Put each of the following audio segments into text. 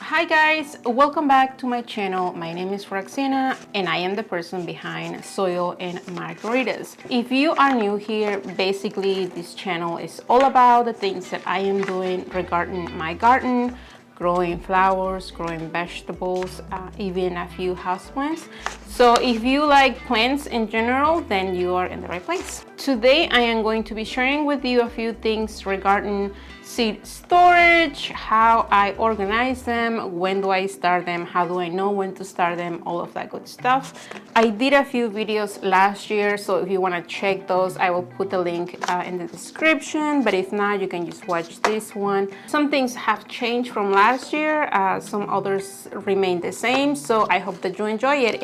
Hi guys, welcome back to my channel. My name is Roxana and I am the person behind Soil and Margaritas. If you are new here, basically this channel is all about the things that I am doing regarding my garden, growing flowers, growing vegetables, even a few houseplants. So if you like plants in general, then you are in the right place. Today I am going to be sharing with you a few things regarding seed storage, how I organize them, when do I start them, how do I know when to start them, all of that good stuff. I did a few videos last year, so if you want to check those, I will put the link in the description, but if not, you can just watch this one. Some things have changed from last year, some others remain the same, so I hope that you enjoy it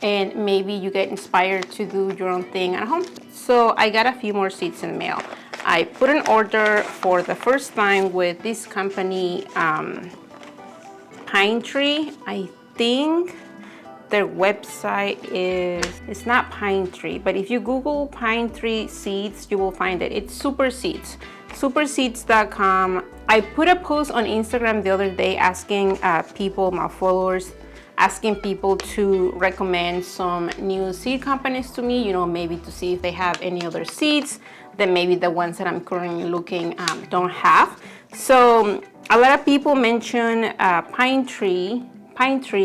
and maybe you get inspired to do your own thing at home. So I got a few more seeds in the mail. I put an order for the first time with this company, Pine Tree. I think their website it's not Pine Tree, but if you Google Pine Tree seeds, you will find it. It's Super Seeds, superseeds.com. I put a post on Instagram the other day asking people, my followers, asking people to recommend some new seed companies to me, you know, maybe to see if they have any other seeds that maybe the ones that I'm currently looking don't have. So a lot of people mention Pine Tree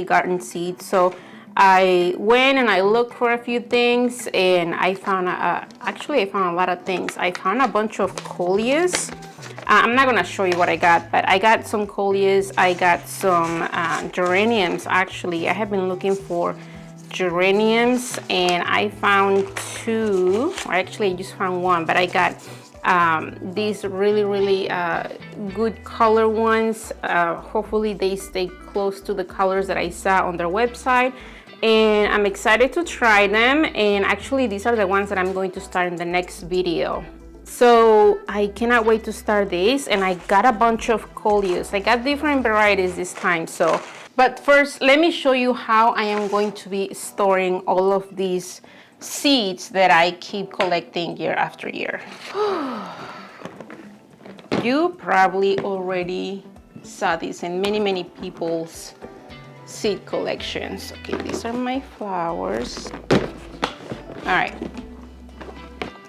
garden seeds. So I went and I looked for a few things and I found, actually I found a lot of things. I found a bunch of coleus. I'm not gonna show you what I got, but I got some coleus, I got some geraniums. Actually, I have been looking for geraniums and I found two, or actually I just found one, but I got these really good color ones. Hopefully they stay close to the colors that I saw on their website, and I'm excited to try them. And actually these are the ones that I'm going to start in the next video. So I cannot wait to start this, and I got a bunch of coleus. I got different varieties this time. But first, let me show you how I am going to be storing all of these seeds that I keep collecting year after year. You probably already saw this in many people's seed collections. Okay, these are my flowers. All right.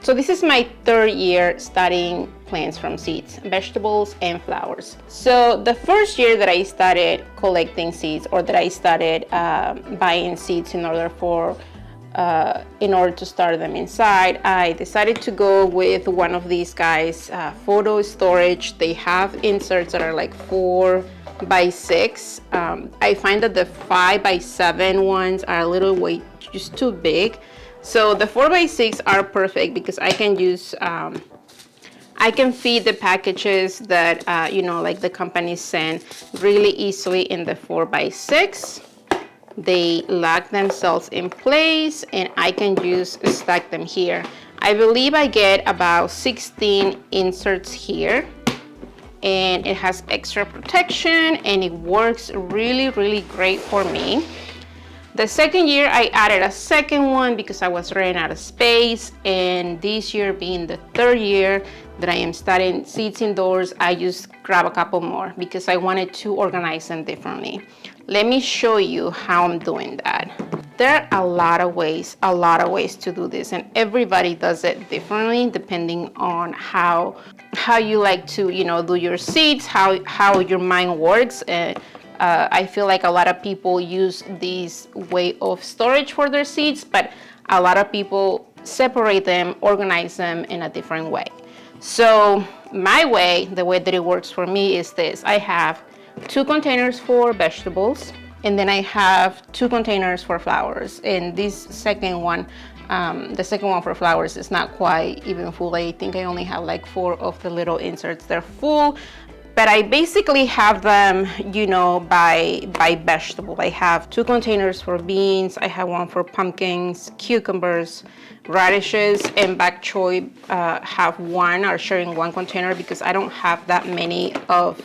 So this is my third year studying plants from seeds, vegetables and flowers. So the first year that I started collecting seeds, or that I started buying seeds in order to start them inside, I decided to go with one of these guys, photo storage. They have inserts that are like 4x6. I find that the 5x7 ones are a little way just too big. So the 4x6 are perfect because I can use, I can feed the packages that, you know, like the companies send really easily in the 4x6. They lock themselves in place and I can just stack them here. I believe I get about 16 inserts here, and it has extra protection and it works really great for me. The second year I added a second one because I was running out of space, and this year being the third year that I am studying seeds indoors, I just grab a couple more because I wanted to organize them differently. Let me show you how I'm doing that. There are a lot of ways to do this, and everybody does it differently depending on how you like to, you know, do your seeds, how your mind works. I feel like a lot of people use this way of storage for their seeds, but a lot of people separate them, organize them in a different way. So my way, the way that it works for me is this. I have 2 containers for vegetables, and then I have 2 containers for flowers. And this second one, the second one for flowers is not quite even full. I think I only have like 4 of the little inserts. They're full. But I basically have them, you know, by vegetable. I have 2 containers for beans. I have one for pumpkins, cucumbers, radishes, and bok choy. Have one, or sharing one container because I don't have that many of,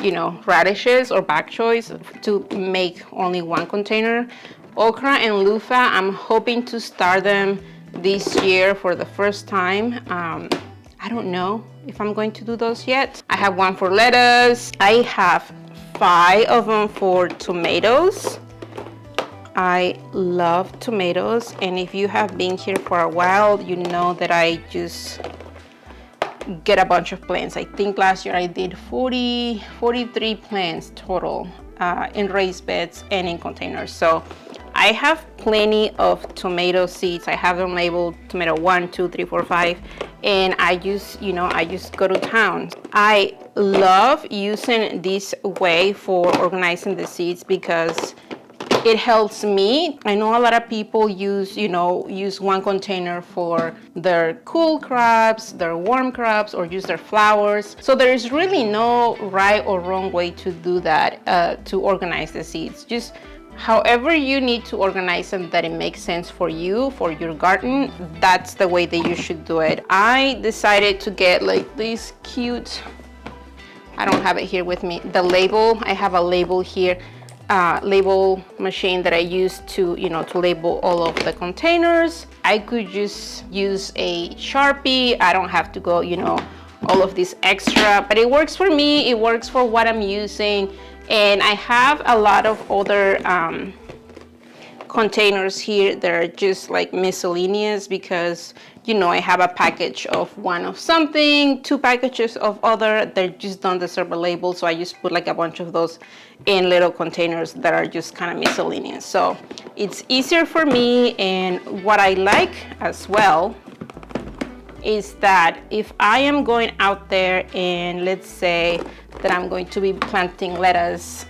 you know, radishes or bok choys to make only one container. Okra and loofah, I'm hoping to start them this year for the first time. I don't know if I'm going to do those yet. I have one for lettuce. I have 5 of them for tomatoes. I love tomatoes, and if you have been here for a while, you know that I just get a bunch of plants. I think last year I did 43 plants total in raised beds and in containers. So I have plenty of tomato seeds. I have them labeled tomato 1, 2, 3, 4, 5, and I just, I just go to town. I love using this way for organizing the seeds because it helps me. I know a lot of people use one container for their cool crops, their warm crops, or use their flowers. So there is really no right or wrong way to do that, to organize the seeds. Just however you need to organize them that it makes sense for you, for your garden, that's the way that you should do it. I decided to get like this cute, I don't have it here with me, the label. I have a label here. Label machine that I use to label all of the containers. I could just use a Sharpie. I don't have to go, all of this extra, but it works for me. It works for what I'm using. And I have a lot of other containers here that are just like miscellaneous because I have a package of one of something, 2 packages of other that just don't deserve a label, so I just put like a bunch of those in little containers that are just kind of miscellaneous. So it's easier for me, and what I like as well is that if I am going out there and let's say that I'm going to be planting lettuce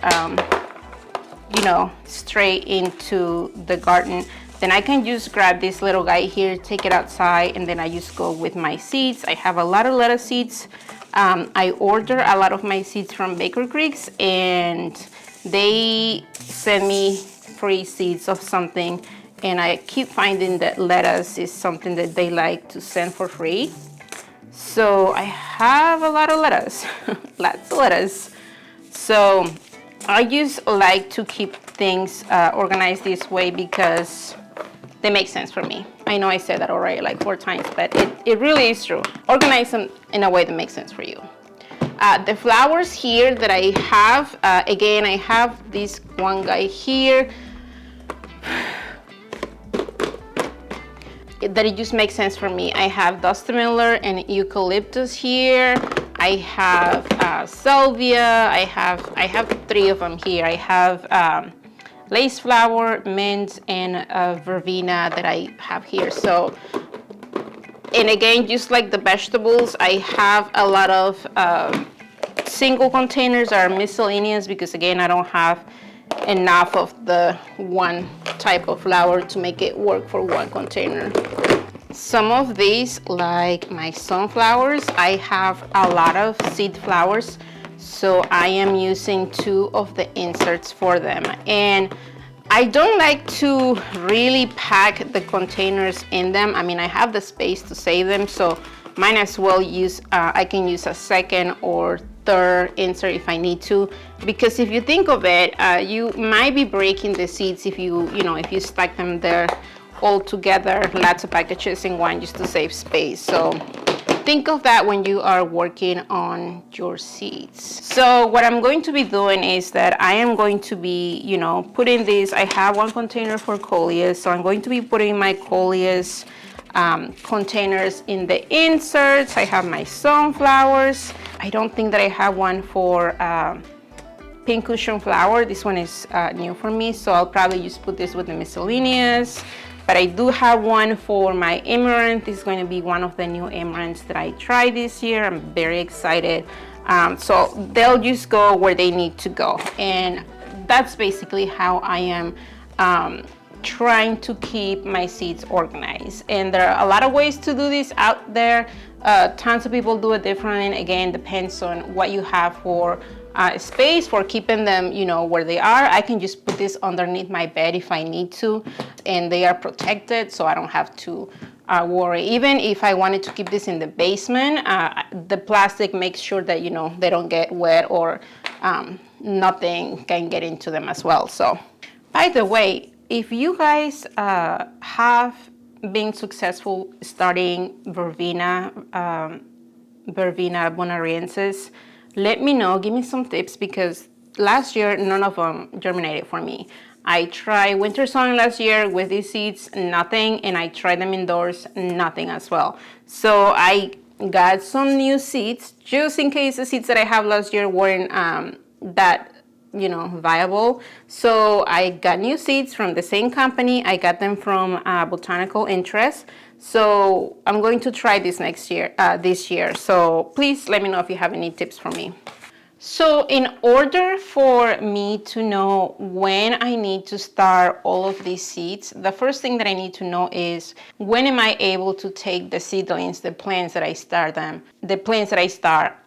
straight into the garden, then I can just grab this little guy here, take it outside, and then I just go with my seeds. I have a lot of lettuce seeds. I order a lot of my seeds from Baker Creeks, and they send me free seeds of something, and I keep finding that lettuce is something that they like to send for free. So I have a lot of lettuce, lots of lettuce. So I just like to keep things organized this way because they make sense for me. I know I said that already like 4 times, but it really is true. Organize them in a way that makes sense for you. The flowers here that I have, again, I have this one guy here that it just makes sense for me. I have Dusty Miller and Eucalyptus here. I have Salvia. I have 3 of them here. I have lace flower, mint, and verbena that I have here. So, and again, just like the vegetables, I have a lot of single containers that are miscellaneous because again, I don't have enough of the one type of flower to make it work for one container. Some of these, like my sunflowers, I have a lot of seed flowers, so I am using 2 of the inserts for them. And I don't like to really pack the containers in them. I mean, I have the space to save them, so might as well use, I can use a 2nd or 3rd insert if I need to, because if you think of it, you might be breaking the seeds if if you stack them there all together, lots of packages in one, just to save space. So think of that when you are working on your seeds. So what I'm going to be doing is that I am going to be, putting this, I have one container for coleus, so I'm going to be putting my coleus containers in the inserts. I have my sunflowers. I don't think that I have one for pink cushion flower. This one is new for me, so I'll probably just put this with the miscellaneous. But I do have one for my amaranth. This is going to be one of the new amaranths that I tried this year. I'm very excited. So they'll just go where they need to go. And that's basically how I am trying to keep my seeds organized. And there are a lot of ways to do this out there. Tons of people do it differently. Again, depends on what you have for space for keeping them, where they are. I can just put this underneath my bed if I need to, and they are protected, so I don't have to worry. Even if I wanted to keep this in the basement, the plastic makes sure that, they don't get wet or nothing can get into them as well. So, by the way, if you guys have been successful starting verbena bonariensis, let me know, give me some tips, because last year, none of them germinated for me. I tried winter sowing last year with these seeds, nothing, and I tried them indoors, nothing as well. So I got some new seeds just in case the seeds that I have last year weren't that, you know, viable. So I got new seeds from the same company. I got them from Botanical Interest. So I'm going to try this this year. So please let me know if you have any tips for me. So in order for me to know when I need to start all of these seeds, the first thing that I need to know is when am I able to take the seedlings, the plants that I start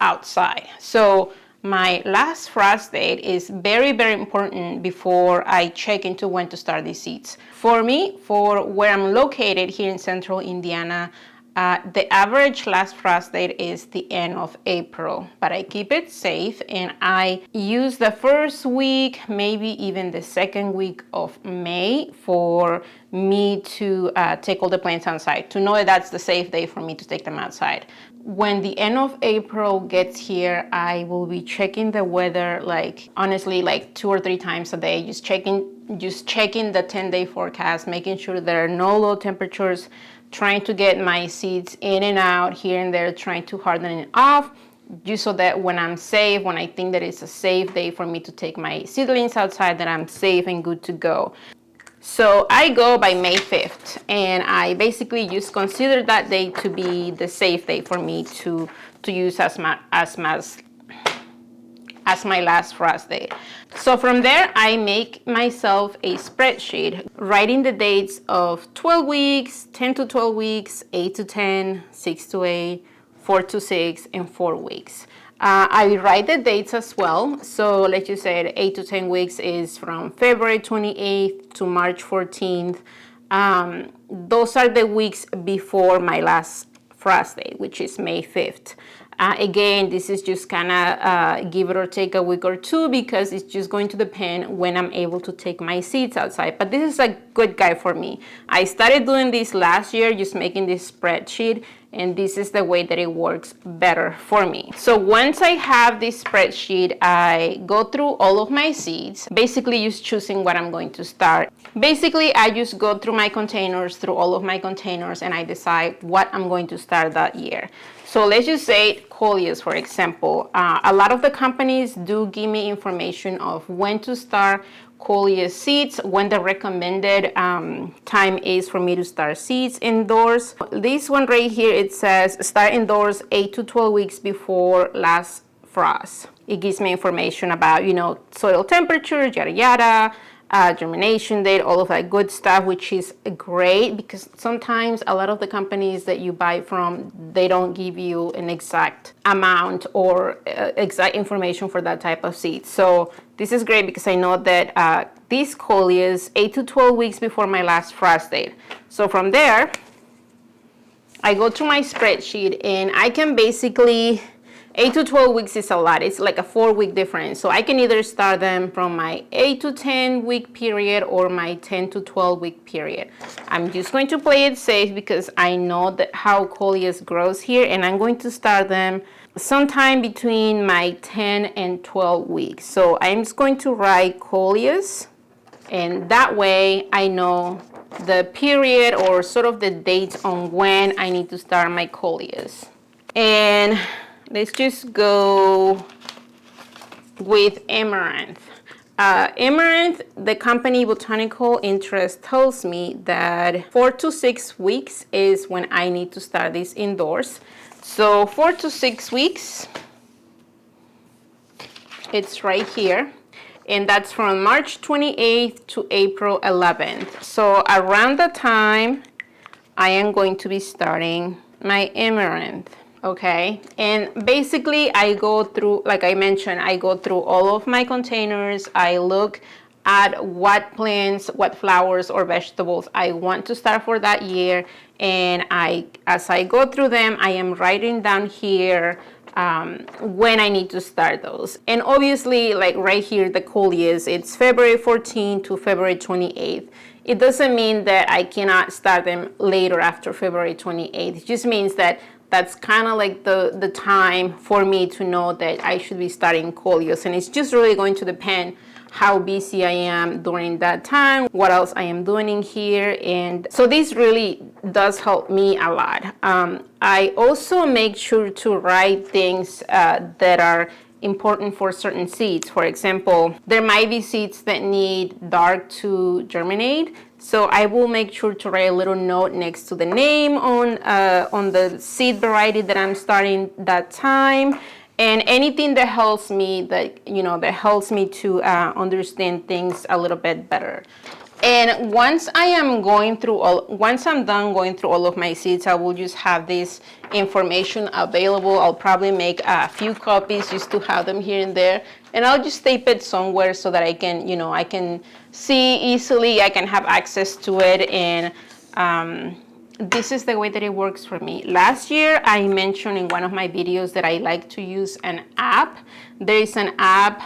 outside. So my last frost date is very, very important before I check into when to start these seeds. For me, for where I'm located here in central Indiana, the average last frost date is the end of April, but I keep it safe and I use the first week, maybe even the second week of May for me to take all the plants outside, to know that that's the safe day for me to take them outside. When the end of April gets here, I will be checking the weather, like honestly, like 2 or 3 times a day, just checking the 10-day forecast, making sure there are no low temperatures, trying to get my seeds in and out here and there, trying to harden it off, just so that when I'm safe, when I think that it's a safe day for me to take my seedlings outside, that I'm safe and good to go. So I go by May 5th, and I basically just consider that day to be the safe day for me to use as my last frost day. So from there, I make myself a spreadsheet, writing the dates of 12 weeks, 10 to 12 weeks, 8 to 10, 6 to 8, 4 to 6, and 4 weeks. I write the dates as well. So let's just say 8 to 10 weeks is from February 28th to March 14th. Those are the weeks before my last frost day, which is May 5th. Again, this is just kind of give it or take a week or two, because it's just going to depend when I'm able to take my seeds outside. But this is a good guide for me. I started doing this last year, just making this spreadsheet, and this is the way that it works better for me. So once I have this spreadsheet, I go through all of my seeds, basically just choosing what I'm going to start. Basically, I just go through all of my containers, and I decide what I'm going to start that year. So let's just say coleus, for example. A lot of the companies do give me information of when to start coleus seeds, when the recommended time is for me to start seeds indoors. This one right here, it says start indoors 8 to 12 weeks before last frost. It gives me information about, you know, soil temperature, yada yada, germination date, all of that good stuff, which is great, because sometimes a lot of the companies that you buy from, they don't give you an exact amount or exact information for that type of seed. So this is great, because I know that these coleus 8 to 12 weeks before my last frost date. So from there, I go to my spreadsheet, and I can basically 8 to 12 weeks is a lot. It's like a 4-week difference. So I can either start them from my 8 to 10 week period or my 10 to 12 week period. I'm just going to play it safe, because I know that how coleus grows here, and I'm going to start them sometime between my 10 and 12 weeks. So I'm just going to write coleus, and that way I know the period or sort of the dates on when I need to start my coleus. And let's just go with amaranth. Amaranth, the company Botanical Interest tells me that 4 to 6 weeks is when I need to start this indoors. So 4 to 6 weeks, it's right here. And that's from March 28th to April 11th. So around the time I am going to be starting my amaranth. Okay, and basically I go through, like I mentioned, I go through all of my containers. I look at what plants, what flowers or vegetables I want to start for that year, and as I go through them, I am writing down here when I need to start those. And obviously, like right here, the coleus, it's February 14th to February 28th. It doesn't mean that I cannot start them later after February 28th. It just means that that's kind of like the time for me to know that I should be starting coleus. And it's just really going to depend how busy I am during that time, what else I am doing in here. And so this really does help me a lot. I also make sure to write things that are important for certain seeds. For example, there might be seeds that need dark to germinate. So I will make sure to write a little note next to the name on the seed variety that I'm starting that time. And anything that helps me, that helps me to understand things a little bit better. And once I'm done going through all of my seeds, I will just have this information available. I'll probably make a few copies just to have them here and there, and I'll just tape it somewhere so that I can see easily. I can have access to it, and this is the way that it works for me. Last year, I mentioned in one of my videos that I like to use an app. There is an app,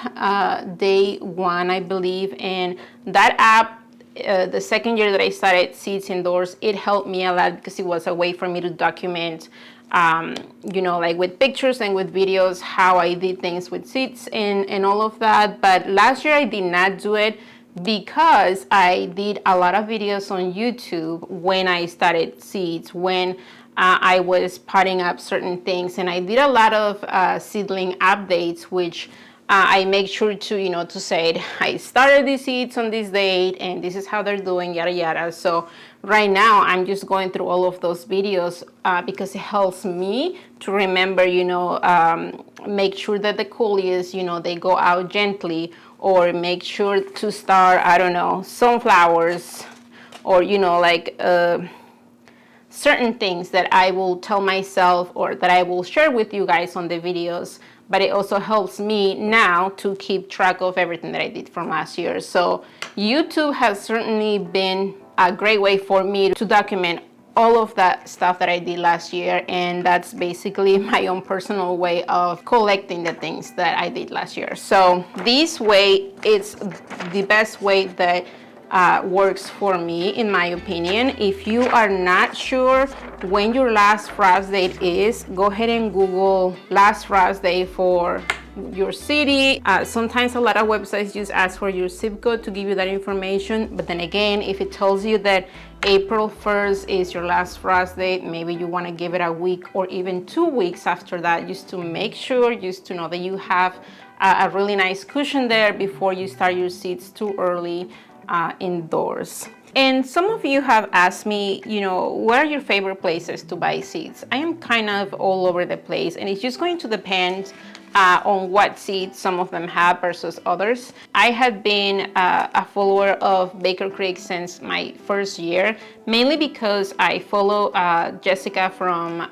Day One, I believe, and that app, the second year that I started Seeds Indoors, it helped me a lot because it was a way for me to document, like with pictures and with videos, how I did things with seeds and all of that. But last year I did not do it because I did a lot of videos on YouTube when I started seeds, when I was potting up certain things, and I did a lot of seedling updates, which I make sure to say I started these seeds on this date and this is how they're doing, yada yada. So right now I'm just going through all of those videos because it helps me to remember, make sure that the coleus, they go out gently, or make sure to start, I don't know, sunflowers, or certain things that I will tell myself or that I will share with you guys on the videos. But it also helps me now to keep track of everything that I did from last year. So YouTube has certainly been a great way for me to document all of that stuff that I did last year, and that's basically my own personal way of collecting the things that I did last year. So this way, it's the best way that works for me, in my opinion. If you are not sure when your last frost date is, go ahead and Google last frost date for your city. Sometimes a lot of websites just ask for your zip code to give you that information, but then again, if it tells you that April 1st is your last frost date, maybe you want to give it a week or even 2 weeks after that, just to make sure, just to know that you have a really nice cushion there before you start your seeds too early indoors. And some of you have asked me, what are your favorite places to buy seeds? I am kind of all over the place, and it's just going to depend on what seeds some of them have versus others. I have been a follower of Baker Creek since my first year, mainly because I follow Jessica from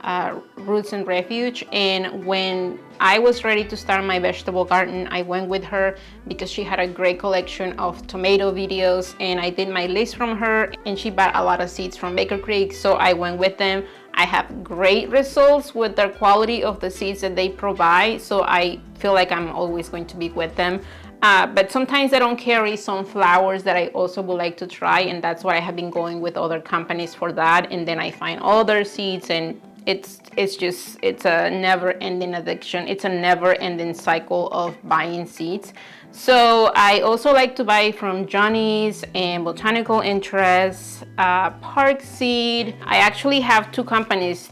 Roots and Refuge, and when I was ready to start my vegetable garden, I went with her because she had a great collection of tomato videos, and I did my list from her, and she bought a lot of seeds from Baker Creek, so I went with them. I have great results with the quality of the seeds that they provide, so I feel like I'm always going to be with them. But sometimes I don't carry some flowers that I also would like to try, and that's why I have been going with other companies for that. And then I find other seeds, and it's a never-ending addiction. It's a never-ending cycle of buying seeds. So I also like to buy from Johnny's and Botanical Interests, Park Seed. I actually have two companies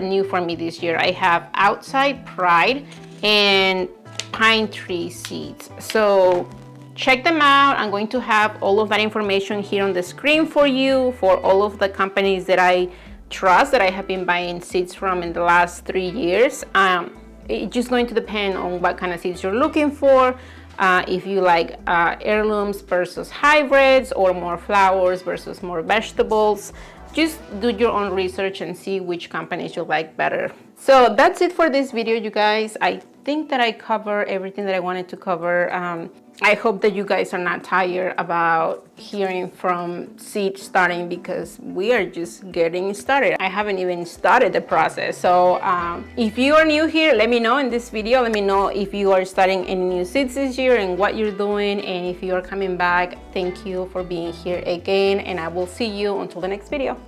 new for me this year. I have Outside Pride and Pine Tree Seeds. So check them out. I'm going to have all of that information here on the screen for you, for all of the companies that I trust, that I have been buying seeds from in the last 3 years. It's just going to depend on what kind of seeds you're looking for. If you like heirlooms versus hybrids, or more flowers versus more vegetables, just do your own research and see which companies you like better. So that's it for this video, you guys. I think that I covered everything that I wanted to cover. I hope that you guys are not tired about hearing from seed starting, because we are just getting started. I haven't even started the process. So if you are new here, let me know in this video. Let me know if you are starting any new seeds this year and what you're doing. And if you are coming back, thank you for being here again. And I will see you until the next video.